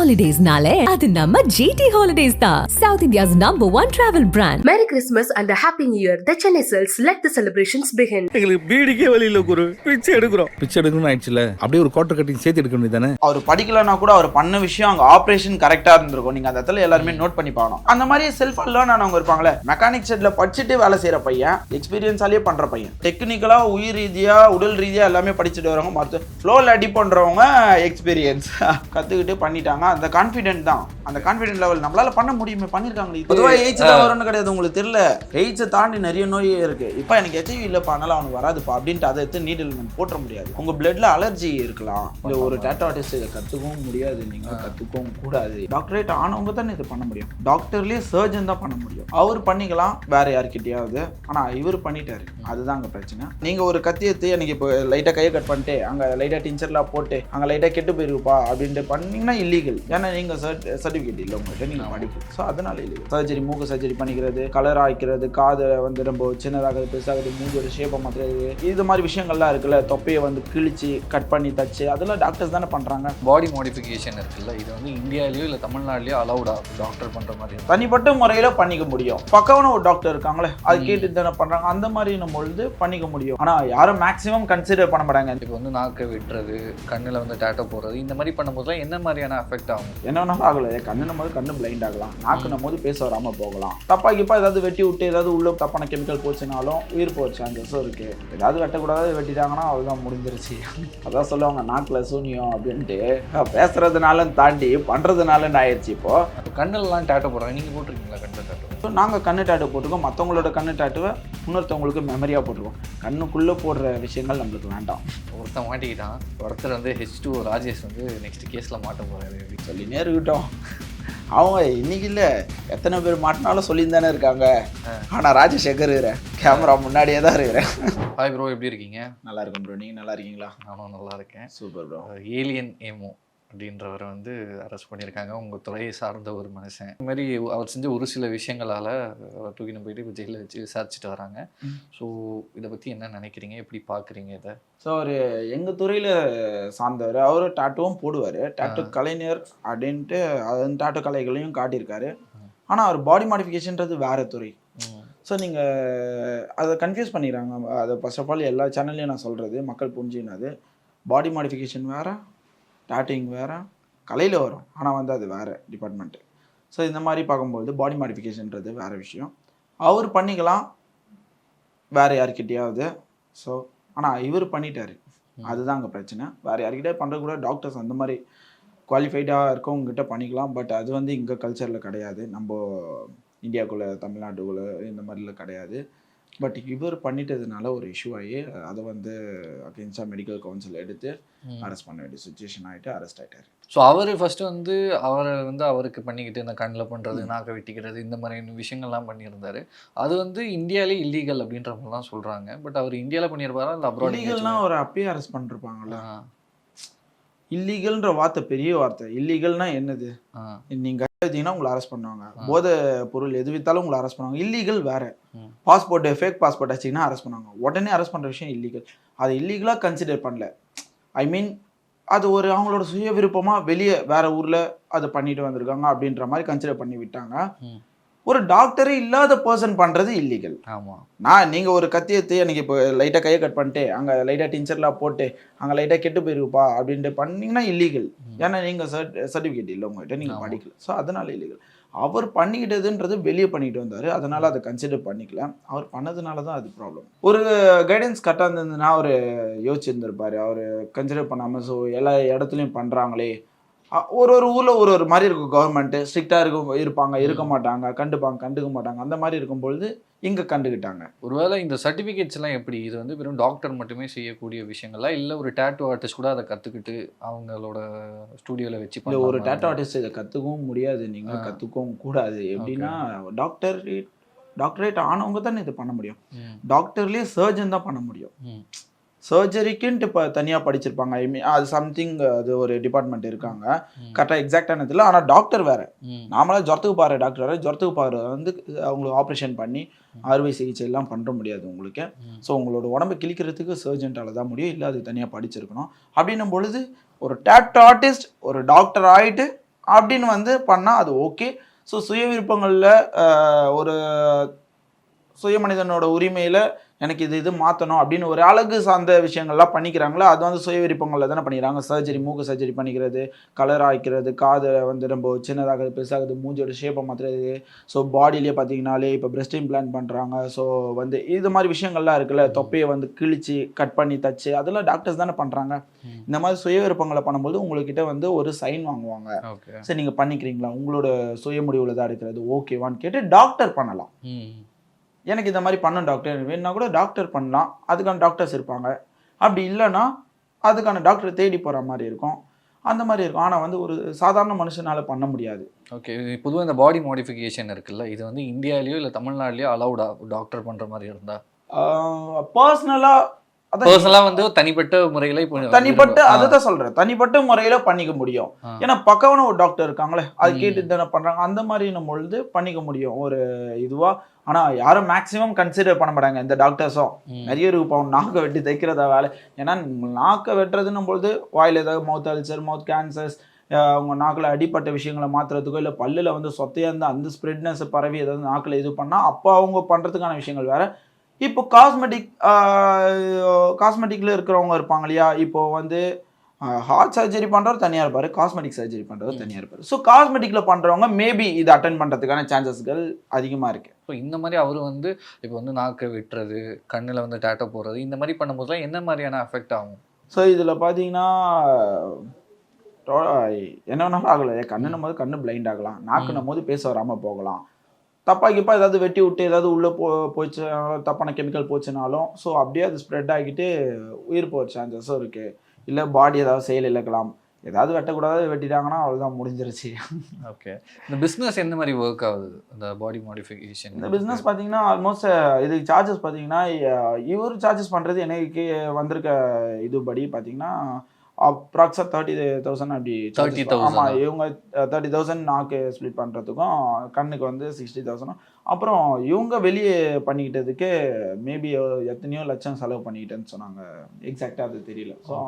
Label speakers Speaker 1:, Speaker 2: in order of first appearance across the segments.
Speaker 1: Holidays-nale, அது நம்ம GT Holidays தான். South India's #1 travel brand.
Speaker 2: Merry Christmas and a Happy New Year. The Chennai Silks, let the celebrations begin.
Speaker 3: எங்களுக்கு பீடிக்கே வழி இல்ல குரு. பிச்சை எடுக்கணும்னு ஆயிடுச்சுல. அப்படியே ஒரு குவார்டர் கட்டிங் சேர்த்து எடுக்க வேண்டியதானே.
Speaker 4: அவர் படிக்கலனா கூட அவர் பண்ண விஷயம் அங்க ஆபரேஷன் கரெக்டா இருந்திருக்கும். நீங்க அந்த இடத்துல எல்லாருமே நோட் பண்ணி பார்க்கணும். அந்த மாதிரி செல்ஃப் லேர்ன் ஆனவங்க இருப்பாங்களே, மெக்கானிக் செட்ல படிச்சுட்டு வேலை செய்யற பையன், எக்ஸ்பீரியன்ஸாலேயே பண்ற பையன், டெக்னிக்கலா உயிர் ரீதியா உடல் ரீதியா எல்லாமே படிச்சுட்டு வரவங்க, மற்ற ஃப்ளோல அடி பண்றவங்க எக்ஸ்பீரியன்ஸ் கத்துக்கிட்டு பண்ணிட்டாங்க. அந்த கான்ஃபிடென்ட் தான், அந்த கான்ஃபிடென்ட் லெவல் நம்மளால பண்ண முடியுமே, பண்ணிருக்காங்க. பொதுவாக எய்ட்ஸ் தான் வரும்னு கிடையாது, உங்களுக்கு தெரியல. எய்ட்ஸை தாண்டி நிறைய நோய் இருக்கு. இப்போ எனக்கு HIV இல்லப்பா, அதனால அவனுக்கு வராதுப்பா அப்படின்ட்டு அதை எடுத்து நீடில் போட்ட முடியாது. உங்க பிளட்ல அலர்ஜி இருக்கலாம். இல்லை ஒரு டேட்டோ ஆர்டிஸ்ட் இதை கத்துக்கவும் முடியாது, நீங்க கத்துக்கவும் கூடாது. டாக்டரேட் ஆனவங்க தான் இது பண்ண முடியும். டாக்டர்லயே சர்ஜன் தான் பண்ண முடியும். அவர் பண்ணிக்கலாம் வேற யார்கிட்டயாவது, ஆனா இவர் பண்ணிட்டாரு. அதுதான் அங்க பிரச்சனை. நீங்க ஒரு கத்தி எடுத்து எனக்கு இப்போ லைட்டா கையை கட் பண்ணிட்டு அங்க லைட்டா டின்ச்சர்லாம் போட்டு அங்க லைட்டா கெட்டு போயிருப்பா அப்படின்ட்டு பண்ணீங்கன்னா இல்லீகல். ஏன்னா நீங்க சர்டிஃபிகேட் இல்லை உங்கள்கிட்ட, நீங்க படிக்கணும். ஸோ அதனால இல்லீகல். சர்ஜரி, மூக்கு சர்ஜரி பண்ணிக்கிறது, கலர் ஆய்க்கிறது, காது வந்து ரொம்ப சின்னதாகுது, பெருசாகுது, மூஞ்சோட ஷேப்பை மாற்றுறது, இது மாதிரி விஷயங்கள்லாம் இருக்குல்ல. தொப்பையை வந்து கிழிச்சு கட் பண்ணி தச்சு, அதெல்லாம் டாக்டர்ஸ் தானே பண்றாங்க.
Speaker 5: பாடி மாடிஃபிகேஷன் இருக்குல்ல, இது வந்து இந்தியாவிலேயோ இல்லை தமிழ்நாட்டிலேயோ அலௌடா டாக்டர் பண்ற மாதிரி
Speaker 4: தனிப்பட்ட முறையில பண்ணிக்க முடியும். பக்கவான ஒரு டாக்டர் இருக்காங்களே, அது கேட்டு தானே பண்றாங்க. அந்த மாதிரி நம்ம பொழுது பண்ணிக்க முடியும். ஆனா யாரும் மேக்ஸிமம் கன்சிடர் பண்ண மாட்டாங்க.
Speaker 5: இப்போ வந்து நாக்கை வெட்டுறது, கண்ணில் வந்து டேட்டோ போடுறது, இந்த மாதிரி பண்ணும்போதுலாம் என்ன மாதிரியான எஃபெக்ட் ஆகும்?
Speaker 4: என்னன்னாலும் ஆகல. கண்ணுனும் போது கண்ணு பிளைண்ட் ஆகலாம், நாக்குனும் போது பேச வராம போகலாம். தப்பாக்கிப்பா ஏதாவது வெட்டி விட்டு ஏதாவது உள்ள தப்பான கெமிக்கல் போச்சுனாலும் உயிர் போகிற சான்சஸும் இருக்கு. ஏதாவது வெட்டக்கூடாது, வெட்டிட்டாங்கன்னா அதுதான் முடிஞ்சிருச்சு. அதான் சொல்லுவாங்க நாக்குல சூனியம் அப்படின்ட்டு. பேசுறதுனால தாண்டி பண்றதுனால ஆயிடுச்சு. இப்போ
Speaker 5: கண்ணெல்லாம் டேட்டோ போடுறாங்க, நீங்க போட்டிருக்கீங்களா கண்ணு டேட்டோ?
Speaker 4: ஸோ நாங்கள் கண்ணு டேட்டு போட்டிருக்கோம். மற்றவங்களோட கண்ணு டேட்டுவை இன்னொருத்தவங்களுக்கு மெமரியாக போட்டிருக்கோம். கண்ணுக்குள்ளே போடுற விஷயங்கள் நம்மளுக்கு வேண்டாம்.
Speaker 5: ஒருத்தன் மாட்டிக்கிட்டான். ஒருத்தர் வந்து H2 ராஜேஷ் வந்து நெக்ஸ்ட் கேஸில் மாட்ட போகிறாரு அப்படின்னு
Speaker 4: சொல்லி நேருக்கிட்டோம். அவங்க இன்னைக்கு இல்லை, எத்தனை பேர் மாட்டினாலும் சொல்லியிருந்தானே இருக்காங்க. ஆனால் ராஜேஷ் எங்கே இருக்கிறேன், கேமரா முன்னாடியே தான் இருக்கிறேன்.
Speaker 5: ஹாய் ப்ரோ, எப்படி இருக்கீங்க?
Speaker 4: நல்லா இருக்கும் ப்ரோ, நீங்கள் நல்லா இருக்கீங்களா?
Speaker 5: நானும் நல்லா இருக்கேன்.
Speaker 4: Super bro.
Speaker 5: ஏலியன் ஏமோ அப்படின்றவரை வந்து அரெஸ்ட் பண்ணியிருக்காங்க. உங்கள் துறையை சார்ந்த ஒரு மனுஷன். இந்த மாதிரி அவர் செஞ்ச ஒரு சில விஷயங்களால் தூக்கின்னு போயிட்டு இப்போ ஜெயிலில் வச்சு விசாரிச்சுட்டு வராங்க. ஸோ இதை பற்றி என்ன நினைக்கிறீங்க, எப்படி பார்க்குறீங்க இதை?
Speaker 4: ஸோ அவர் எங்கள் துறையில் சார்ந்தவர். அவர் டாட்டுவும் போடுவார், டாட்டு கலைஞர் அப்படின்ட்டு அது டாட்டு கலைகளையும் காட்டியிருக்காரு. ஆனால் அவர் பாடி மாடிஃபிகேஷன்றது வேறு துறை. ஸோ நீங்கள் அதை கன்ஃபியூஸ் பண்ணிடுறாங்க. அதை ஃபர்ஸ்ட் ஆஃப் ஆல் எல்லா சேனல்லையும் நான் சொல்கிறது மக்கள் புரிஞ்சுக்கினது, பாடி மாடிஃபிகேஷன் வேறு, டாட்டிங் வேறு, கலையில் வரும். ஆனால் வந்து அது வேறு டிபார்ட்மெண்ட்டு. ஸோ இந்த மாதிரி பார்க்கும்போது பாடி மாடிஃபிகேஷன்றது வேறு விஷயம். அவர் பண்ணிக்கலாம் வேறு யார்கிட்டையாவது. ஸோ ஆனால் இவர் பண்ணிட்டார், அதுதான் அங்கே பிரச்சனை. வேறு யார்கிட்டே பண்ணுறது கூட டாக்டர்ஸ் அந்த மாதிரி குவாலிஃபைடாக இருக்கவங்ககிட்ட பண்ணிக்கலாம். பட் அது வந்து இங்கே கல்ச்சரில் கிடையாது, நம்ம இந்தியாவுக்குள்ளே தமிழ்நாட்டுக்குள்ளே இந்த மாதிரிலாம் கிடையாது. பட் இவர் பண்ணிட்டதுனால ஒரு இஷ்யூ ஆகி அதை வந்து அகெயின்ஸ்டாக மெடிக்கல் கவுன்சில் எடுத்து அரெஸ்ட் பண்ண வேண்டிய சுச்சுவேஷன் ஆகிட்டு அரெஸ்ட் ஆகிட்டார்.
Speaker 5: ஸோ அவர் ஃபஸ்ட்டு வந்து அவரை வந்து அவருக்கு பண்ணிக்கிட்டு இந்த கண்ணில் பண்ணுறது, நாக்கை வெட்டிக்கிறது, இந்த மாதிரியான விஷயங்கள்லாம் பண்ணியிருந்தாரு. அது வந்து இந்தியாவிலே இல்லீகல் அப்படின்ற மாதிரிலாம் சொல்கிறாங்க. பட் அவர் இந்தியாவில் பண்ணியிருப்பாரா இல்லை அப்ராட்?
Speaker 4: இல்லீகல்னால் அவர் அப்பயே அரெஸ்ட் பண்ணிருப்பாங்கல்ல. இல்லீகல்ன்ற வார்த்தை பெரிய வார்த்தை. இல்லீகல்னா என்னது? நீங்கள் எடுத்தீங்கன்னா உங்களை அரெஸ்ட் பண்ணுவாங்க. போதை பொருள் எது வித்தாலும் உங்களை அரெஸ்ட் பண்ணுவாங்க. இல்லீகல் வேற. பாஸ்போர்ட் ஃபேக் பாஸ்போர்ட் வச்சிங்கன்னா அரெஸ்ட் பண்ணுவாங்க. உடனே அரெஸ்ட் பண்ணுற விஷயம் இல்லீகல். அதை இல்லீகலாக கன்சிடர் பண்ணல. ஐ மீன் அது ஒரு அவங்களோட சுய விருப்பமாக வெளியே வேற ஊரில் அதை பண்ணிட்டு வந்திருக்காங்க அப்படின்ற மாதிரி கன்சிடர் பண்ணி விட்டாங்க. ஒரு டாக்டரே இல்லாத பர்சன் பண்ணுறது இல்லீகல். ஆமாம். நீங்கள் ஒரு கத்தி எடுத்து எனக்கு இப்போ லைட்டாக கையை கட் பண்ணிட்டு அங்கே லைட்டாக டின்ச்சர்லாம் போட்டு அங்கே லைட்டாக கெட்டு போயிருப்பா அப்படின்ட்டு பண்ணிங்கன்னா இல்லீகல். ஏன்னா நீங்கள் சர்டிஃபிகேட் இல்லை உங்கள்கிட்ட, நீங்கள் படிக்கல. ஸோ அதனால இல்லீகல். அவர் பண்ணிக்கிட்டதுன்றது வெளியே பண்ணிட்டு வந்தார், அதனால் அதை கன்சிடர் பண்ணிக்கல. அவர் பண்ணதுனால தான் அது ப்ராப்ளம். ஒரு கைடன்ஸ் கரெக்டாக இருந்ததுன்னா அவர் யோசிச்சுருந்துருப்பார். அவர் கன்சிடர் பண்ணாமல் ஸோ எல்லா இடத்துலையும் பண்ணுறாங்களே, ஒரு ஒரு ஊரில் ஒரு ஒரு மாதிரி இருக்கும். கவர்மெண்ட்டு ஸ்ட்ரிக்டாக இருப்பாங்க, இருக்க மாட்டாங்க, கண்டுக்க மாட்டாங்க. அந்த மாதிரி இருக்கும்பொழுது இங்கே கண்டுக்கிட்டாங்க.
Speaker 5: ஒருவேளை இந்த சர்டிஃபிகேட்ஸ்லாம் எப்படி, இது வந்து வெறும் டாக்டர் மட்டுமே செய்யக்கூடிய விஷயங்களா இல்லை ஒரு டேட்டோ ஆர்டிஸ்ட் கூட அதை கற்றுக்கிட்டு அவங்களோட ஸ்டூடியோவில் வச்சு
Speaker 4: இல்லை, ஒரு டேட்டோ ஆர்டிஸ்ட் இதை கற்றுக்கவும் முடியாது, நீங்கள் கற்றுக்கவும் கூடாது. எப்படின்னா டாக்டரேட் ஆனவங்க தானே இது பண்ண முடியும். டாக்டர்லேயே சர்ஜன் தான் பண்ண முடியும். சர்ஜரிக்குன்ட்டு இப்போ தனியாக படிச்சிருப்பாங்க. ஐ மீன் அது சம்திங், அது ஒரு டிபார்ட்மெண்ட் இருக்காங்க கரெக்டாக எக்ஸாக்டானது இல்லை. ஆனால் டாக்டர் வேறு. நாமளாக ஜுரத்துக்கு பாரு டாக்டர் வேறு. ஜுரத்துக்கு பாரு வந்து அவங்களுக்கு ஆப்ரேஷன் பண்ணி அறுவை சிகிச்சை எல்லாம் பண்ணுற முடியாது உங்களுக்கு. ஸோ உங்களோட உடம்பை கிழிக்கிறதுக்கு சர்ஜன்ட்டால் தான் முடியும், இல்லை அது தனியாக படிச்சிருக்கணும். அப்படின்னும் பொழுது ஒரு டேட்டோ ஆர்டிஸ்ட் ஒரு டாக்டர் ஆகிட்டு அப்படின்னு வந்து பண்ணால் அது ஓகே. ஸோ சுய விருப்பங்களில் ஒரு சுய மனிதனோட உரிமையில் எனக்கு இது மாற்றணும் அப்படின்னு ஒரு அழகு சார்ந்த விஷயங்கள்லாம் பண்ணிக்கிறாங்களோ அது வந்து சுய விருப்பங்களில் தானே பண்ணிக்கிறாங்க. சர்ஜரி, மூக்கு சர்ஜரி பண்ணிக்கிறது, கலர் ஆகிக்கிறது, காதை வந்து ரொம்ப சின்னதாகுது பெருசாகுது, மூஞ்சோட ஷேப்பை மாற்றுறது. ஸோ பாடியிலே பார்த்தீங்கன்னாலே இப்போ பிரெஸ்ட் இம்ப்ளான்ட் பண்ணுறாங்க. ஸோ வந்து இது மாதிரி விஷயங்கள்லாம் இருக்குல்ல, தொப்பையை வந்து கிழிச்சு கட் பண்ணி தச்சு, அதெல்லாம் டாக்டர்ஸ் தானே பண்ணுறாங்க. இந்த மாதிரி சுய விருப்பங்களை பண்ணும்போது உங்கள்கிட்ட வந்து ஒரு சைன் வாங்குவாங்க. சரி நீங்கள் பண்ணிக்கிறீங்களா, உங்களோட சுய முடிவில் தான் இருக்கிறது ஓகேவான்னு கேட்டு டாக்டர் பண்ணலாம். எனக்கு இந்த மாதிரி பண்ணணும் டாக்டர் வேணுன்னா கூட டாக்டர் பண்ணலாம், அதுக்கான டாக்டர்ஸ் இருப்பாங்க. அப்படி இல்லைன்னா அதுக்கான டாக்டரை தேடி போகிற மாதிரி இருக்கும், அந்த மாதிரி இருக்கும். ஆனால் வந்து ஒரு சாதாரண மனுஷனால் பண்ண முடியாது.
Speaker 5: ஓகே, பொதுவாக இந்த பாடி மாடிஃபிகேஷன் இருக்குல்ல, இது வந்து இந்தியாவிலேயோ இல்லை தமிழ்நாட்டிலையோ அலௌடா டாக்டர் பண்ணுற மாதிரி இருந்தால்? பர்சனலாக வந்து தனிப்பட்ட முறையில் இப்போ
Speaker 4: தனிப்பட்ட அதுதான் சொல்கிறேன், தனிப்பட்ட முறையில் பண்ணிக்க முடியும். ஏன்னா பக்கவான ஒரு டாக்டர் இருக்காங்களே, அது கேட்டு தானே பண்ணுறாங்க. அந்த மாதிரின்னும் பொழுது பண்ணிக்க முடியும் ஒரு இதுவாக. ஆனால் யாரும் மேக்ஸிமம் கன்சிடர் பண்ண மாட்டாங்க இந்த டாக்டர்ஸும். நிறைய இருக்கு இப்போ நாக்கை வெட்டி தைக்கிறதா வேலை. ஏன்னா நாக்கை வெட்டுறதுன்னும் பொழுது வாயில் ஏதாவது மவுத் அல்சர், மவுத் கேன்சர்ஸ், அவங்க நாக்கில் அடிப்பட்ட விஷயங்களை மாற்றுறதுக்கோ இல்லை பல்லில் வந்து சொத்தையாக இருந்தால் அந்த ஸ்ப்ரெட்னஸ் பரவி ஏதாவது நாக்கில் இது பண்ணால் அப்போ அவங்க பண்ணுறதுக்கான விஷயங்கள் வேறு. இப்போ காஸ்மெட்டிக்கில் இருக்கிறவங்க இருப்பாங்க இல்லையா, இப்போ வந்து ஹார்ட் சர்ஜரி பண்ணுறவர் தனியாக இருப்பார், காஸ்மெட்டிக் சர்ஜரி பண்ணுறவர் தனியாக இருப்பார். ஸோ காஸ்மெட்டிக்கில் பண்ணுறவங்க மேபி இது அட்டென்ட் பண்ணுறதுக்கான சான்சஸ்கள் அதிகமாக இருக்குது.
Speaker 5: ஸோ இந்த மாதிரி அவர் வந்து இப்போ வந்து நாக்கை வெட்டுறது, கண்ணில் வந்து டேட்டோ போடுறது, இந்த மாதிரி பண்ணும்போதுலாம் என்ன மாதிரியான அஃபெக்ட் ஆகும்?
Speaker 4: ஸோ இதில் பார்த்தீங்கன்னா என்ன வேணாலும் ஆகலை. கண்ணுன்னும் போது கண்ணு பிளைண்ட் ஆகலாம், நாக்குன்னும் போது பேச வராமல் போகலாம், தப்பாக்கிப்பா ஏதாவது வெட்டி விட்டு ஏதாவது உள்ளே போச்சுனாலும் தப்பான கெமிக்கல் போச்சுனாலும் ஸோ அப்படியே அது ஸ்ப்ரெட் ஆகிட்டு உயிர் போகிற சான்சஸும் இருக்குது. இல்லை பாடி ஏதாவது செயல் இழக்கலாம், ஏதாவது வெட்டக்கூடாது வெட்டிட்டாங்கன்னா அவ்வளோதான் முடிஞ்சிருச்சு.
Speaker 5: ஓகே, இந்த பிஸ்னஸ் எந்த மாதிரி ஒர்க் ஆகுது இந்த பாடி மாடிஃபிகேஷன்?
Speaker 4: இந்த பிஸ்னஸ் பார்த்தீங்கன்னா ஆல்மோஸ்ட் இதுக்கு சார்ஜஸ் பார்த்தீங்கன்னா இவர் சார்ஜஸ் பண்ணுறது எனக்கு வந்திருக்க இதுபடி பார்த்தீங்கன்னா அப்ராக்ஸா 30,000 அப்படி.
Speaker 5: 30,000.
Speaker 4: ஆமாம், இவங்க 30,000 நாக்கு ஸ்ப்ளிட் பண்ணுறதுக்கும் கண்ணுக்கு வந்து 60,000. அப்புறம் இவங்க வெளியே பண்ணிக்கிட்டதுக்கு மேபி எத்தனையோ லட்சம் செலவு பண்ணிக்கிட்டேன்னு சொன்னாங்க. எக்ஸாக்டாக அது தெரியல. ஸோ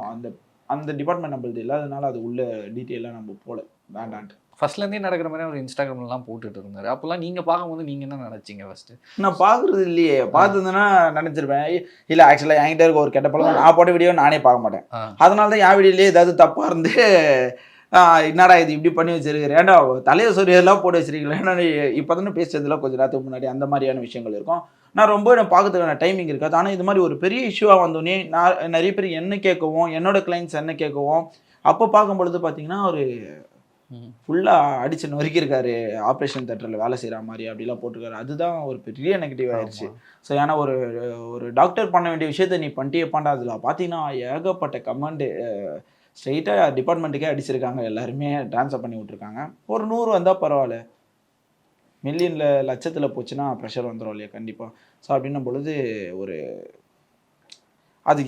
Speaker 4: அந்த டிபார்ட்மெண்ட் நம்மளுது இல்லாதனால அது உள்ள டீட்டெயிலாக நம்ம போல வேண்டான்ட்டு.
Speaker 5: ஃபர்ஸ்ட்லேருந்தே நடக்கிற மாதிரி அவர் இன்ஸ்டாகிராம்லாம் போட்டுட்டு இருந்தார். அப்போல்லாம் நீங்கள் பார்க்கும்போது நீங்கள் என்ன நினச்சிங்க? ஃபஸ்ட்டு
Speaker 4: நான் பார்க்குறது இல்லையே, பார்த்துருந்தேன்னா நினச்சிருப்பேன். இல்லை ஆக்சுவலாக என்கிட்ட இருக்க ஒரு கெட்ட பழக்கம், நான் போட்ட வீடியோ நானே பார்க்க மாட்டேன். அதனால தான் என் வீடியோலேயே ஏதாவது தப்பாக இருந்து என்னடா இது இப்படி பண்ணி வச்சிருக்கிறேன், ஏன்டா தலையை சொரியெல்லாம் போட்டு வச்சிருக்கீங்களா, ஏன்னா இப்போ தானே பேசுறதுலாம் கொஞ்சம் நேரத்துக்கு முன்னாடி அந்த மாதிரியான விஷயங்கள் இருக்கும். நான் ரொம்ப பார்க்கறதுக்கான டைமிங் இருக்காது. ஆனால் இது மாதிரி ஒரு பெரிய இஷ்யூவாக வந்தோடனே நான் நிறைய பேர் என்ன கேட்கவும், என்னோட கிளைண்ட்ஸ் என்ன கேட்கவும், அப்போ பார்க்கும் பொழுது பார்த்தீங்கன்னா ஒரு ஃபுல்லாக அடிச்சு நொறுக்கியிருக்காரு, ஆப்ரேஷன் தேட்டரில் வேலை செய்கிற மாதிரி அப்படிலாம் போட்டிருக்காரு. அதுதான் ஒரு பெரிய நெகட்டிவ் ஆயிடுச்சு. ஸோ ஏன்னா ஒரு டாக்டர் பண்ண வேண்டிய விஷயத்த நீ பண்ணிட்டேப்பாண்டா. அதில் பார்த்தீங்கன்னா ஏகப்பட்ட கமெண்டு ஸ்ட்ரெயிட்டாக டிபார்ட்மெண்ட்டுக்கே அடிச்சிருக்காங்க, எல்லாருமே ட்ரான்ஸ்ஃபர் பண்ணி விட்ருக்காங்க. ஒரு 100 வந்தால் பரவாயில்ல, மில்லியனில் லட்சத்தில் போச்சுன்னா ப்ரெஷர் வந்துடும் இல்லையா கண்டிப்பாக. ஸோ அப்படின்னும் பொழுது அது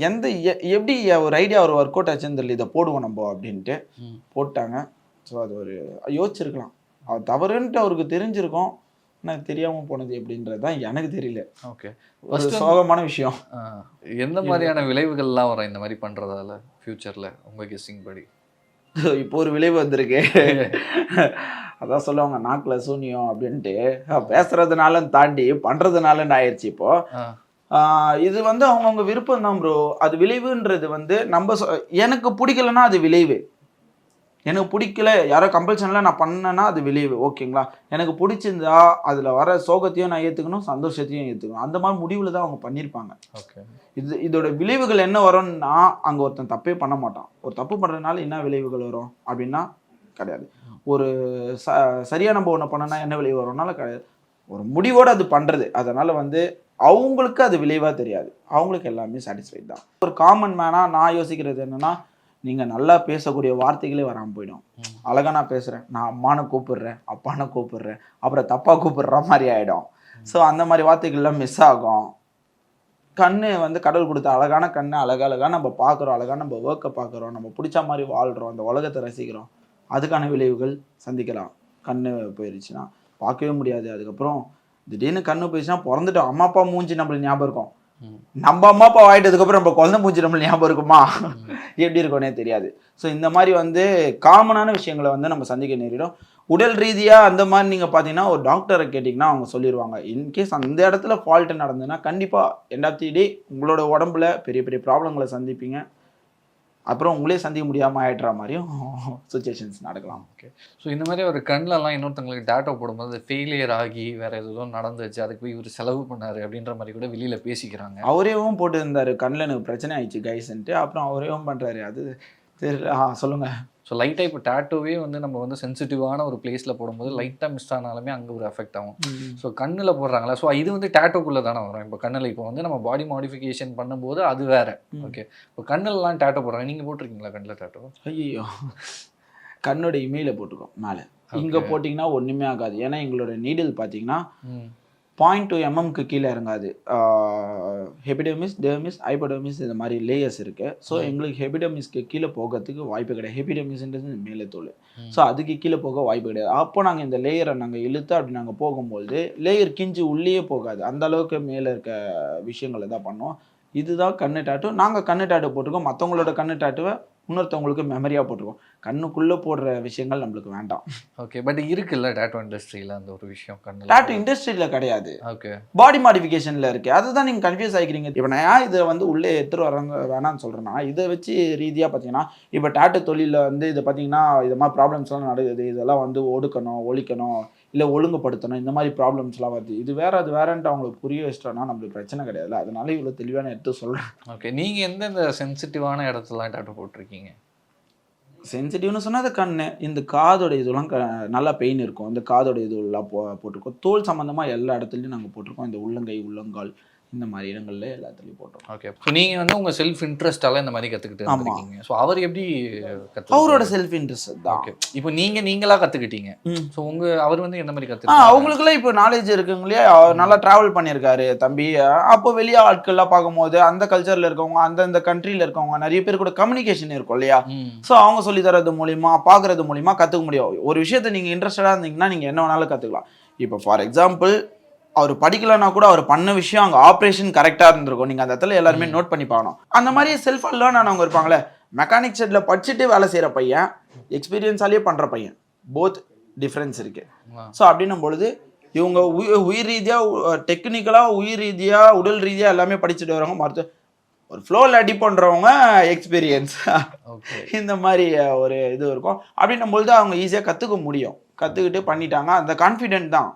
Speaker 4: எப்படி ஒரு ஐடியா ஒரு ஒர்க் அவுட் ஆச்சுன்னு தெரியல, இதை போடுவோம் நம்ம அப்படின்ட்டு போட்டாங்க. ஸோ அது ஒரு யோசிச்சிருக்கலாம், அது தவறுன்ட்டு அவருக்கு தெரிஞ்சிருக்கும், ஆனால் தெரியாமல் போனது எப்படின்றது தான் எனக்கு தெரியல.
Speaker 5: ஓகே,
Speaker 4: ஒரு சோகமான விஷயம்.
Speaker 5: எந்த மாதிரியான விளைவுகள்லாம் வரும் இந்த மாதிரி பண்ணுறதால ஃப்யூச்சரில் உங்கள் கெஸ்ஸிங் படி?
Speaker 4: இப்போ ஒரு விளைவு வந்திருக்கு, அதான் சொல்லுவாங்க நாக்கில் சூன்யம் அப்படின்ட்டு. பேசுறதுனால தாண்டி பண்ணுறதுனால ஆயிடுச்சு. இப்போ இது வந்து அவங்கவுங்க விருப்பம் தான் ப்ரோ. அது விளைவுன்றது வந்து நம்ம எனக்கு பிடிக்கலன்னா அது விளைவு, எனக்கு பிடிக்கல யாரோ கம்பல்ஷனில் நான் பண்ணேன்னா அது விளைவு, ஓகேங்களா. எனக்கு பிடிச்சிருந்தா அதில் வர சோகத்தையும் நான் ஏற்றுக்கணும், சந்தோஷத்தையும் ஏற்றுக்கணும். அந்த மாதிரி முடிவில் தான் அவங்க பண்ணியிருப்பாங்க.
Speaker 5: ஓகே,
Speaker 4: இதோட விளைவுகள் என்ன வரும்னா, அங்கே ஒருத்தன் தப்பே பண்ண மாட்டான். ஒரு தப்பு பண்ணுறதுனால என்ன விளைவுகள் வரும் அப்படின்னா கிடையாது. ஒரு சரியாக நம்ம ஒன்று பண்ணனா என்ன விளைவு வரும்னால கிடையாது. ஒரு முடிவோடு அது பண்ணுறது, அதனால் வந்து அவங்களுக்கு அது விளைவாக தெரியாது, அவங்களுக்கு எல்லாமே சாட்டிஸ்ஃபைட் தான். ஒரு காமன் மேனாக நான் யோசிக்கிறது என்னென்னா, நீங்கள் நல்லா பேசக்கூடிய வார்த்தைகளே வராமல் போயிடும். அழகாக நான் பேசுகிறேன், நான் அம்மானை கூப்பிடுறேன், அப்பானை கூப்பிடுறேன், அப்புறம் தப்பாக கூப்பிடுற மாதிரி ஆகிடும். ஸோ அந்த மாதிரி வார்த்தைகள்லாம் மிஸ் ஆகும். கண்ணு வந்து கடவுள் கொடுத்த அழகான கண்ணு, அழகாக நம்ம பார்க்குறோம், அழகாக நம்ம ஒர்க்கை பார்க்குறோம், நம்ம பிடிச்ச மாதிரி வாழ்கிறோம், அந்த உலகத்தை ரசிக்கிறோம். அதுக்கான விளைவுகள் சந்திக்கலாம். கண்ணு போயிடுச்சுன்னா பார்க்கவே முடியாது. அதுக்கப்புறம் திடீர்னு கண்ணு போயிடுச்சுன்னா பிறந்துட்டோம், அம்மா அப்பா மூஞ்சி நம்மளுக்கு ஞாபகம் இருக்கும், நம்ம அம்மா அப்பா வாயிட்டதுக்கப்புறம் நம்ம குழந்தை மூஞ்சி நம்ம ஞாபகம் இருக்குமா, எப்படி இருக்கும்னே தெரியாது. ஸோ இந்த மாதிரி வந்து காமனான விஷயங்களை வந்து நம்ம சந்திக்க நேரிடும். உடல் ரீதியாக அந்த மாதிரி நீங்கள் பார்த்தீங்கன்னா ஒரு டாக்டரை கேட்டிங்கன்னா அவங்க சொல்லிடுவாங்க. இன்கேஸ் அந்த இடத்துல ஃபால்ட்டு நடந்ததுன்னா கண்டிப்பாக எண்ட் ஆஃப் தி டே உங்களோட உடம்புல பெரிய பெரிய ப்ராப்ளங்களை சந்திப்பீங்க. அப்புறம் உங்களே சந்திக்க முடியாமல் ஆயிடுற மாதிரியும் சுச்சுவேஷன்ஸ் நடக்கலாம்.
Speaker 5: ஓகே. ஸோ இந்த மாதிரி ஒரு கண்ணிலலாம் இன்னொருத்தங்களுக்கு டேட்டா போடும்போது ஃபெயிலியர் ஆகி வேற எதுவும் நடந்துச்சு, அதுக்கு போய் இவர் செலவு பண்ணாரு அப்படின்ற மாதிரி கூட வெளியில் பேசிக்கிறாங்க.
Speaker 4: அவரேவும் போட்டு இருந்தார் கண்ணில் எனக்கு பிரச்சனை ஆயிடுச்சு கைஸ்ன்ட்டு, அப்புறம் அவரேவும் பண்ணுறாரு. அது தெரியல. சொல்லுங்கள்.
Speaker 5: ஸோ லைட்டாக இப்போ டேட்டோவே வந்து நம்ம வந்து சென்சிட்டிவான ஒரு பிளேஸில் போடும்போது லைட்டாக மிஸ் ஆனாலுமே அங்கே ஒரு எஃபெக்ட் ஆகும். ஸோ கண்ணில் போடுறாங்களா, ஸோ இது வந்து டேட்டோக்குள்ளே தானே வரும். இப்போ கண்ணில் இப்போ வந்து நம்ம பாடி மாடிஃபிகேஷன் பண்ணும்போது அது வேறு. ஓகே. இப்போ கண்ணிலலாம் டேட்டோ போடுறாங்க, நீங்கள் போட்டிருக்கீங்களா கண்ணில் டேட்டோ?
Speaker 4: ஐயோ, கண்ணோட இமெயிலை போட்டுக்கோம் மேலே. இங்கே போட்டிங்கன்னா ஒன்றுமே ஆகாது. ஏன்னா எங்களோட நீடில் பார்த்தீங்கன்னா 0.2 mm கீழே இறங்காது. ஹெபிடமிஸ், டெர்மிஸ், ஹைபோடர்மிஸ் இந்த மாதிரி லேயர்ஸ் இருக்குது. ஸோ எங்களுக்கு ஹெபிடமிஸ்க்கு கீழே போகிறதுக்கு வாய்ப்பு கிடையாது. ஹெபிடமிஸ்ன்றது மேலே தோல். ஸோ அதுக்கு கீழே போக வாய்ப்பு கிடையாது. அப்போ நாங்கள் இந்த லேயரை நாங்கள் இழுத்து அப்படி நாங்கள் போகும்போது லேயர் கிஞ்சி உள்ளே போகாது. அந்த அளவுக்கு மேலே இருக்க விஷயங்களை தான் பண்ணோம். இதுதான் கண்ணு டாட்டு. நாங்கள் கண்ணு டாட்டு போட்டிருக்கோம். மற்றவங்களோட கண்ணு டாட்டுவை இன்னொருத்தவங்களுக்கு மெமரியாக போட்டிருக்கோம். கண்ணுக்குள்ளே போடுற விஷயங்கள் நம்மளுக்கு வேண்டாம்.
Speaker 5: ஓகே. பட் இருக்குல்ல டேட்டோ இண்டஸ்ட்ரியில் அந்த ஒரு விஷயம் கண்ணு.
Speaker 4: டேட்டோ இண்டஸ்ட்ரியில் கிடையாது.
Speaker 5: ஓகே.
Speaker 4: பாடி மாடிஃபிகேஷனில் இருக்குது. அதுதான் நீங்கள் கன்ஃபியூஸ் ஆகிக்கிறீங்க. இப்போ நான் இதை வந்து உள்ளே எடுத்துகிட்டு வராங்க வேணான்னு சொல்கிறேன்னா, இதை வச்சு ரீதியாக பார்த்தீங்கன்னா இப்போ டேட்டோ தொழிலில் வந்து இதை பார்த்தீங்கன்னா இது மாதிரி ப்ராப்ளம்ஸ்லாம் நடக்குது. இதெல்லாம் வந்து ஒடுக்கணும், ஒழிக்கணும், இல்லை ஒழுங்குபடுத்தணும், இந்த மாதிரி ப்ராப்ளம்ஸ்லாம் வருது. இது வேறு அது வேறன்ட்டு அவங்களுக்கு புரிய வச்சிட்டோன்னா நம்மளுக்கு பிரச்சனை கிடையாதுல்ல. அதனால இவ்வளோ தெளிவான எடுத்து சொல்கிறேன்.
Speaker 5: ஓகே. நீங்கள் எந்தெந்த சென்சிட்டிவான இடத்துலாம் டேட்டோ போட்டிருக்கீங்க?
Speaker 4: சென்சிட்டிவ்னு சொன்னால் அது கண், இந்த காதோட இதெல்லாம் நல்லா பெயின் இருக்கும். இந்த காதோட இதுலாம் போட்டிருக்கோம். தோல் சம்மந்தமாக எல்லா இடத்துலையும் நாங்கள் போட்டிருக்கோம். இந்த உள்ளங்கை, உள்ளங்கால், இந்த மாதிரி இடங்கள்ல எல்லாத்துலேயும் போட்டோம்.
Speaker 5: ஓகே. ஸோ நீங்கள் வந்து உங்கள் செல்ஃப் இன்ட்ரெஸ்டால இந்த மாதிரி கற்றுக்கிட்டு இருக்கீங்க. ஸோ அவர் எப்படி
Speaker 4: அவரோட செல்ஃப் இன்ட்ரெஸ்ட் தான்.
Speaker 5: ஓகே. இப்போ நீங்களா கற்றுக்கிட்டீங்க. ஸோ அவர் வந்து எந்த மாதிரி கற்றுக்கிட்டாங்க?
Speaker 4: அவங்களுக்குலாம் இப்போ நாலேஜ் இருக்குங்களே. நல்லா ட்ராவல் பண்ணியிருக்காரு தம்பி. அப்போ வெளியே ஆட்கள்லாம் பார்க்கும்போது அந்த கல்ச்சரில் இருக்கவங்க, அந்தந்த கண்ட்ரியில் இருக்கவங்க நிறைய பேர் கூட கம்யூனிகேஷன் இருக்கும் இல்லையா. ஸோ அவங்க சொல்லி தரது மூலிமா, பார்க்குறது மூலிமா கற்றுக்க முடியும். ஒரு விஷயத்தை நீங்கள் இன்ட்ரெஸ்டடாக இருந்தீங்கன்னா நீங்கள் என்ன வேணாலும் கற்றுக்கலாம். இப்போ ஃபார் எக்ஸாம்பிள் அவர் படிக்கலன்னா கூட அவர் பண்ண விஷயம் அங்கே ஆப்ரேஷன் கரெக்டாக இருந்திருக்கும். நீங்கள் அந்த இடத்துல எல்லாருமே நோட் பண்ணி பார்க்கணும். அந்த மாதிரி செல்ஃப் லேர்ன் ஆனவங்க இருப்பாங்களே. மெக்கானிக் செட்டில் படிச்சுட்டு வேலை செய்கிற பையன், எக்ஸ்பீரியன்ஸாலேயே பண்ணுற பையன், போத் டிஃப்ரென்ஸ் இருக்குது. ஸோ அப்படின்னும் பொழுது இவங்க உயிர் ரீதியாக, டெக்னிக்கலாக, உயிர் ரீதியாக, உடல் ரீதியாக எல்லாமே படிச்சுட்டு வரவங்க. மருத்துவ ஒரு ஃப்ளோவில் அடி பண்ணுறவங்க எக்ஸ்பீரியன்ஸ், இந்த மாதிரி ஒரு இது இருக்கும். அப்படின்னும் பொழுது அவங்க ஈஸியாக கற்றுக்க முடியும். கற்றுக்கிட்டு பண்ணிட்டாங்க. அந்த கான்ஃபிடென்ட் தான்,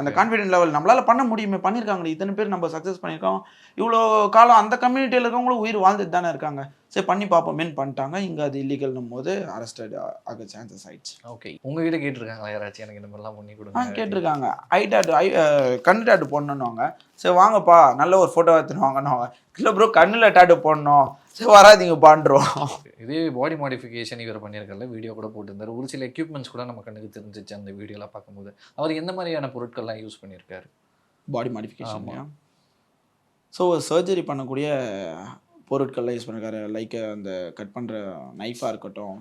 Speaker 4: அந்த கான்ஃபிடென்ட் லெவல் நம்மளால பண்ண முடியுமே. பண்ணியிருக்காங்களே இத்தனை பேர், நம்ம சக்ஸஸ் பண்ணியிருக்கோம். இவ்வளோ காலம் அந்த கம்யூனிட்டியில் இருக்கவங்களும் உயிர் வாழ்ந்துட்டு தானே இருக்காங்க. சரி பண்ணி பார்ப்போமேன்னு பண்ணிட்டாங்க. இங்கே அது இல்லீகல்னும் போது அரெஸ்டட் ஆக சான்சஸ் ஆயிடுச்சு.
Speaker 5: ஓகே. உங்ககிட்ட கேட்டிருக்காங்களா யாராச்சும் எனக்கு இந்த மாதிரிலாம் பண்ணி கொடுங்க?
Speaker 4: கேட்டிருக்காங்க. கண்ணு டாட்டு போடணுன்னுவாங்க. சரி வாங்கப்பா நல்ல ஒரு ஃபோட்டோ எடுத்துருவாங்கன்னு. இல்லை ப்ரோ கண்ணில் டாட்டு போடணும். சரி வராதிங்க பாண்டுருவோம்.
Speaker 5: இதே பாடி மாடிஃபிகேஷன் இவர் பண்ணியிருக்கல, வீடியோ கூட போட்டிருந்தாரு. ஒரு சில எக்யூப்மெண்ட்ஸ் கூட நம்ம கண்ணுக்கு தெரிஞ்சிச்சு அந்த வீடியோலாம் பார்க்கும்போது. அவர் எந்த மாதிரியான பொருட்கள்லாம் யூஸ் பண்ணியிருக்காரு
Speaker 4: பாடி மாடிஃபிகேஷன்? ஸோ சர்ஜரி பண்ணக்கூடிய பொருட்கள்லாம் யூஸ் பண்ணியிருக்காரு. லைக் அந்த கட் பண்ணுற நைஃபாக இருக்கட்டும்,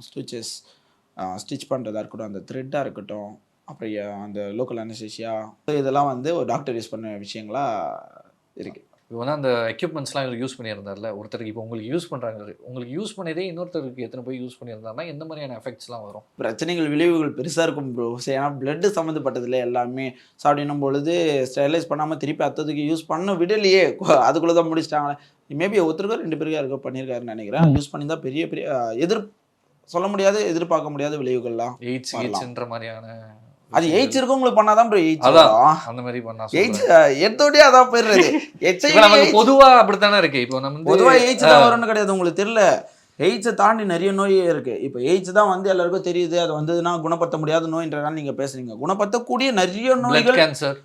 Speaker 4: ஸ்டிச் பண்ணுறதா இருக்கட்டும், அந்த த்ரெட்டாக இருக்கட்டும், அப்புறம் அந்த லோக்கல் அனஸ்தீசியா, இதெல்லாம் வந்து ஒரு டாக்டர் யூஸ் பண்ண விஷயங்களாக இருக்குது.
Speaker 5: இப்போ வந்து அந்த எக்யூப்மெண்ட்ஸ்லாம் இவர் யூஸ் பண்ணியிருந்தார்ல ஒருத்தருக்கு. இப்போ உங்களுக்கு யூஸ் பண்ணுறாங்க, உங்களுக்கு யூஸ் பண்ணதே இன்னொருத்தருக்கு எத்தனை போய் யூஸ் பண்ணியிருந்தாருன்னா எந்த மாதிரியான எஃபெக்ட்ஸ்லாம் வரும்?
Speaker 4: பிரச்சனைகள், விளைவுகள் பெருசாக இருக்கும் ப்ரோ. ஏன்னா பிளட்டு சம்மந்தப்பட்டதில்லை எல்லாமே. ஸோ அப்படின்னும் பொழுது ஸ்டெரிலைஸ் பண்ணாமல் திருப்பி அத்ததுக்கு யூஸ் பண்ண விடலையே, அதுக்குள்ளே தான் முடிச்சிட்டாங்களே. மேபி ஒருத்தருக்கோ 2 பேருக்கோ பண்ணியிருக்காருன்னு நினைக்கிறேன். யூஸ் பண்ணி தான் பெரிய சொல்ல முடியாது, எதிர்பார்க்க முடியாத விளைவுகள்லாம்.
Speaker 5: எய்ட்ஸ்ன்ற மாதிரியான
Speaker 4: அது எய்ட்ஸ் இருக்கவங்களுக்கு பண்ணாதான் ப்ரோ எய்ட்ஸ்
Speaker 5: அந்த மாதிரி பண்ணா
Speaker 4: எய்ட்ஸ் எடுத்தோடே அதான் போயிடுறது.
Speaker 5: பொதுவா அப்படித்தானே இருக்கு. இப்போ நம்ம
Speaker 4: பொதுவா எய்ட்ஸ் தான் வரும்னு கிடையாது. உங்களுக்கு தெரியல, எய்ட்ஸை தாண்டி நிறைய நோய் இருக்குது. இப்போ எய்ட்ஸ் தான் வந்து எல்லாருக்கும் தெரியுது. அது வந்ததுன்னா குணப்படுத்த முடியாத நோய்ன்றதால நீங்கள் பேசுறீங்க. குணப்படுத்தக்கூடிய நிறைய நோய்கள்
Speaker 5: கேன்சர்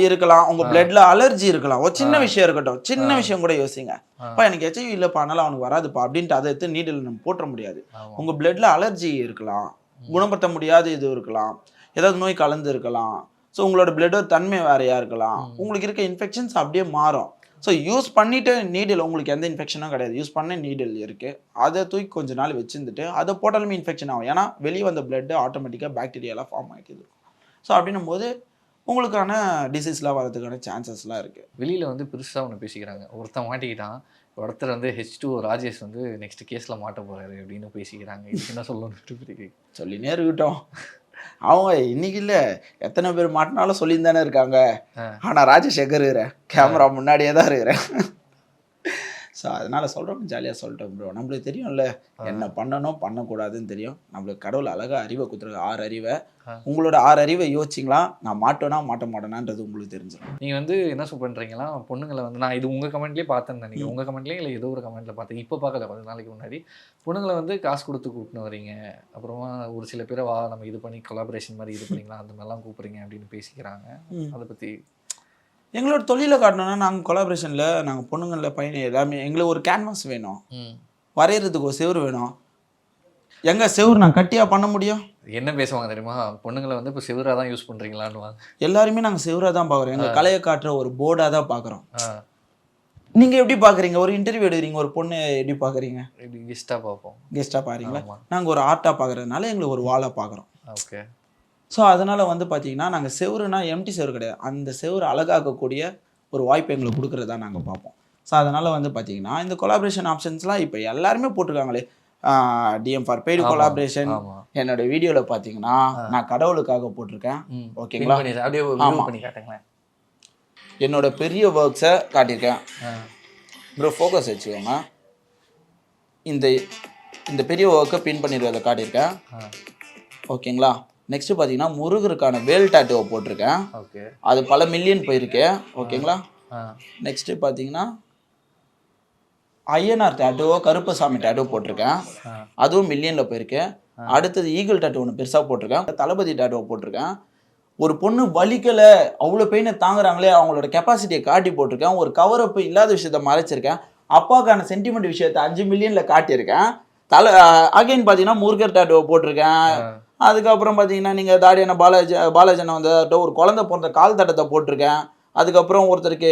Speaker 4: இருக்கலாம். உங்க பிளட்ல அலர்ஜி இருக்கலாம். ஒரு சின்ன விஷயம் இருக்கட்டும், சின்ன விஷயம் கூட யோசிங்க. அப்பா எனக்கு HIV இல்லைப்பா, அதனால அவனுக்கு வராதுப்பா அப்படின்ட்டு அதை எடுத்து நீடில் நம்ம போட்டுற முடியாது. உங்க பிளட்ல அலர்ஜி இருக்கலாம், குணப்படுத்த முடியாத இது இருக்கலாம், ஏதாவது நோய் கலந்து இருக்கலாம். ஸோ உங்களோட பிளட்டோட தன்மை வேறையா இருக்கலாம். உங்களுக்கு இருக்க இன்ஃபெக்ஷன்ஸ் அப்படியே மாறும். ஸோ யூஸ் பண்ணிட்டு நீடில் உங்களுக்கு எந்த இன்ஃபெக்ஷனும் கிடையாது. யூஸ் பண்ண நீடில் இருக்குது, அதை தூக்கி கொஞ்ச நாள் வச்சுருந்துட்டு அதை போட்டாலுமே இன்ஃபெக்ஷன் ஆகும். ஏன்னா வெளியே வந்த பிளட்டு ஆட்டோமேட்டிக்காக பாக்டீரியாலாம் ஃபார்ம் ஆகிட்டு இருக்கும். ஸோ அப்படின்னும் போது உங்களுக்கான டிசீஸ்லாம் வரதுக்கான சான்சஸ்லாம் இருக்குது.
Speaker 5: வெளியில் வந்து பெருசாக ஒன்று பேசிக்கிறாங்க. ஒருத்தன் மாட்டிக்கிட்டான், ஒருத்தர் வந்து H2 ராஜேஷ் வந்து நெக்ஸ்ட் கேஸில் மாட்ட போகிறாரு அப்படின்னு பேசிக்கிறாங்க. இதுக்கு என்ன சொல்லணும்?
Speaker 4: சொல்லினே இருக்கட்டும். அவங்க இன்னைக்கு இல்லை, எத்தனை பேர் மாட்டினாலும் சொல்லின்னு தானே இருக்காங்க. ஆனால் ராஜேஷ் எங்கே இருக்கிறேன்? கேமரா முன்னாடியே தான் இருக்கிறேன். ஸோ அதனால் சொல்கிறோம், ஜாலியாக சொல்லிட்டோம் ப்ரோ. நம்மளுக்கு தெரியும்ல என்ன பண்ணணும் பண்ணக்கூடாதுன்னு தெரியும். நம்மளுக்கு கடவுள் அழகாக அறிவை கொடுத்துருக்கு, 6 அறிவை. உங்களோட 6 அறிவை யோசிச்சிங்களா, நான் மாட்டோனா மாட்ட மாட்டேனான்றது உங்களுக்கு தெரிஞ்சிடும்.
Speaker 5: நீங்கள் வந்து என்ன பண்ணுறீங்களா, பொண்ணுங்களை வந்து நான் இது உங்கள் கமெண்ட்லேயே பார்த்தேன்னு நினைக்கிறேன். உங்கள் கமெண்ட்லேயே இல்லை ஏதோ ஒரு கமெண்ட்டில் பார்த்தேன், இப்போ பார்க்கல, 10 நாளைக்கு முன்னாடி. பொண்ணுங்களை வந்து காசு கொடுத்து கூப்பிட்டு வரீங்க, அப்புறமா ஒரு சில பேரை வா நம்ம இது பண்ணி கொலாபரேஷன் மாதிரி இது பண்ணிக்கலாம், அந்த மாதிரிலாம் கூப்பிட்றீங்க அப்படின்னு பேசிக்கிறாங்க. அதை பற்றி
Speaker 4: எங்களோட தொழிலை காட்டணும்னா நாங்கள் கொலாபரேஷனில் நாங்கள் பொண்ணுங்களில் பையன் எல்லாமே எங்களுக்கு ஒரு கேன்வாஸ் வேணும், வரைகிறதுக்கு ஒரு செவுரு வேணும். எங்கே செவுரு நான் கட்டியாக பண்ண முடியும்?
Speaker 5: என்ன பேசுவாங்க தெரியுமா, பொண்ணுங்களை வந்து இப்போ செவராக தான் யூஸ் பண்ணுறீங்களான்னு.
Speaker 4: எல்லாருமே நாங்கள் செவராக தான் பார்க்குறோம், எங்கள் கலையை காட்டுற ஒரு போர்டாக தான் பார்க்குறோம். நீங்கள் எப்படி பார்க்குறீங்க? ஒரு இன்டர்வியூ எடுக்கிறீங்க, ஒரு பொண்ணு எப்படி பார்க்குறீங்க?
Speaker 5: கெஸ்ட்டாக பார்ப்போம்.
Speaker 4: கெஸ்ட்டாக பார்க்குறீங்களா? நாங்கள் ஒரு ஆர்ட்டாக பார்க்குறதுனால எங்களுக்கு ஒரு வாழை பார்க்குறோம்.
Speaker 5: ஓகே.
Speaker 4: ஸோ அதனால் வந்து பார்த்தீங்கன்னா நாங்கள் செவருனா எம்டி செவரு கிடையாது, அந்த செவரு அழகாக்கக்கூடிய ஒரு வாய்ப்பு எங்களுக்கு கொடுக்குறதா நாங்கள் பார்ப்போம். ஸோ அதனால் வந்து பார்த்தீங்கன்னா இந்த கொலாபரேஷன் ஆப்ஷன்ஸ்லாம் இப்போ எல்லாருமே போட்டிருக்காங்களே, DM ஃபார் பெய்டு கொலாபரேஷன். என்னோட வீடியோவில் பார்த்தீங்கன்னா நான் கடவுளுக்காக போட்டிருக்கேன். ஓகேங்களா?
Speaker 5: அப்படியே பண்ணி காட்டுங்களேன்.
Speaker 4: என்னோட பெரிய ஒர்க்ஸை காட்டியிருக்கேன் ப்ரோ, ஃபோக்கஸ் வச்சுக்கோங்க. இந்த இந்த பெரிய ஒர்க்கை பின் பண்ணிடுறதை காட்டியிருக்கேன். ஓகேங்களா? நெக்ஸ்ட் பார்த்தீங்கன்னா முருகருக்கான வேல் டாட்டுவை போட்டிருக்கேன்.
Speaker 5: ஓகே. அது
Speaker 4: பல மில்லியன் போயிருக்கு. ஓகேங்களா? நெக்ஸ்ட் பார்த்தீங்கன்னா ஐயனார் டாட்டுவோ கருப்பசாமி டாட்டுவோ போட்டிருக்கேன், அதுவும் மில்லியனில் போயிருக்கு. அடுத்தது ஈகிள் டாட்டு ஒன்று பெருசாக போட்டிருக்கேன், தளபதி டாட்டுவை போட்டிருக்கேன். ஒரு பொண்ணு வலிக்கலை, அவ்வளோ பெயினை தாங்குறாங்களே, அவங்களோட கெப்பாசிட்டியை காட்டி போட்டிருக்கேன். ஒரு கவரப்பு இல்லாத விஷயத்த மறைச்சிருக்கேன். அப்பாவுக்கான சென்டிமெண்ட் விஷயத்தை 5 மில்லியனில் காட்டியிருக்கேன். அகைன் பார்த்தீங்கன்னா முருகர் டாட்டுவை போட்டிருக்கேன். அதுக்கப்புறம் பார்த்தீங்கன்னா நீங்கள் தாடியான பாலாஜனை வந்து ஒரு குழந்தை பிறந்த கால் தட்டத்தை போட்டிருக்கேன். அதுக்கப்புறம் ஒருத்தருக்கு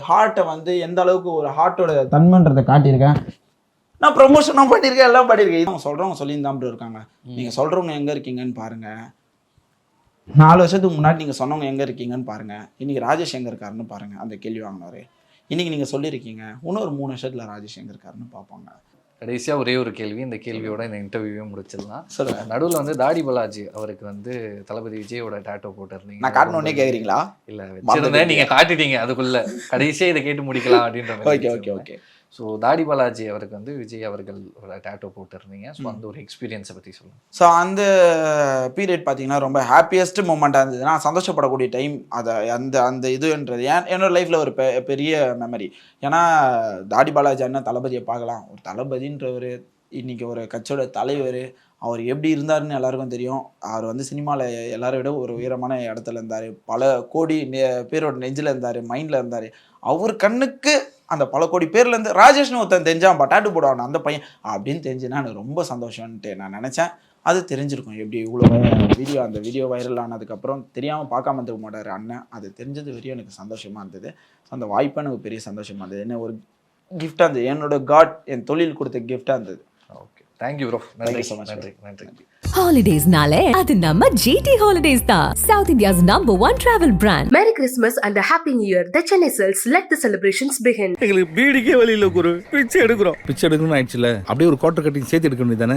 Speaker 4: ஹார்ட்டை வந்து எந்த அளவுக்கு ஒரு ஹார்ட்டோட தன்மைன்றதை காட்டியிருக்கேன். நான் ப்ரொமோஷனும் பண்ணியிருக்கேன், எல்லாம் பண்ணியிருக்கேன். அவங்க சொல்கிறவங்க சொல்லியிருந்தாம் இருக்காங்க. நீங்கள் சொல்கிறவங்க எங்கே இருக்கீங்கன்னு பாருங்கள். 4 வருஷத்துக்கு முன்னாடி நீங்கள் சொன்னவங்க எங்கே இருக்கீங்கன்னு பாருங்கள். இன்றைக்கி ராஜேஷ் எங்கே இருக்காருன்னு பாருங்கள். அந்த கேள்வி வாங்கினாரு. இன்றைக்கி நீங்கள் சொல்லியிருக்கீங்க, இன்னொரு 3 வருஷத்தில் ராஜேஷ் எங்கே இருக்காருன்னு பார்ப்பாங்க.
Speaker 5: கடைசியாக ஒரே ஒரு கேள்வி, இந்த கேள்வியோட இந்த இன்டர்வியூவே முடிச்சிடலாம். சொல்லுங்க. நடுவில் வந்து தாடி பாலாஜி அவருக்கு வந்து தளபதி விஜயோட டாட்டோ போட்டிருந்தீங்க.
Speaker 4: நான் காட்டணுன்னே கேட்குறீங்களா?
Speaker 5: இல்லை வச்சிருந்தேன், நீங்கள் காட்டிட்டீங்க. அதுக்குள்ள கடைசியாக இதை கேட்டு முடிக்கலாம் அப்படின்ற.
Speaker 4: Okay okay okay.
Speaker 5: ஸோ தாடி பாலாஜி அவருக்கு வந்து விஜய் அவர்கள் ஒரு டாட்டோ போட்டிருந்தீங்க. ஸோ அந்த ஒரு எக்ஸ்பீரியன்ஸை பற்றி சொல்லுங்கள்.
Speaker 4: ஸோ அந்த பீரியட் பார்த்தீங்கன்னா ரொம்ப ஹாப்பியஸ்ட் மூமெண்ட்டாக இருந்தது. நான் சந்தோஷப்படக்கூடிய டைம் அதை அந்த இதுன்றது என்னோட லைஃப்பில் ஒரு பெரிய மெமரி. ஏன்னா தாடி பாலாஜி அண்ணன் தளபதியை பார்க்கலாம், ஒரு தளபதின்றவர் இன்றைக்கி ஒரு கட்சியோட தலைவர். அவர் எப்படி இருந்தாருன்னு எல்லாருக்கும் தெரியும். அவர் வந்து சினிமாவில் எல்லாரை விட ஒரு உயரமான இடத்துல இருந்தார், பல கோடி பேரோட நெஞ்சில் இருந்தார், மைண்டில் இருந்தார். அவர் கண்ணுக்கு அந்த பல கோடி பேர்லேருந்து ராஜேஷ்னு ஒருத்தன் தெரிஞ்சான், பட்டாட்டு போடுவான் அந்த பையன் அப்படின்னு தெரிஞ்சுன்னா எனக்கு ரொம்ப சந்தோஷம்ன்ட்டு நான் நினச்சேன். அது தெரிஞ்சிருக்கும் எப்படி இவ்வளோ வீடியோ, அந்த வீடியோ வைரல் ஆனதுக்கப்புறம் தெரியாமல் பார்க்காம இருக்க மாட்டார் அண்ணன். அது தெரிஞ்சது வரையும் எனக்கு சந்தோஷமாக இருந்தது. ஸோ அந்த வாய்ப்பு எனக்கு பெரிய சந்தோஷமாக இருந்தது. என்ன ஒரு கிஃப்டாக இருந்தது, என்னோட காட் என் தொழில் கொடுத்த கிஃப்டாக இருந்தது.
Speaker 5: Okay, thank you bro. நன்றி ஸோ மச். நன்றி.
Speaker 1: Holidays-nale அது நம்ம GT Holidays தான், South India's #1 travel brand.
Speaker 2: Merry Christmas and a Happy New Year. The Chennai Silks. Let the celebrations begin.
Speaker 3: எங்களுக்கு பீடிக்கே வழியில் குரு, பிச்சை எடுக்கிறோம். பிச்சை எடுக்கணும்னு ஆயிடுச்சுல, அப்படியே ஒரு குவார்டர் கட்டிங் சேர்த்து எடுக்க வேண்டியதானே.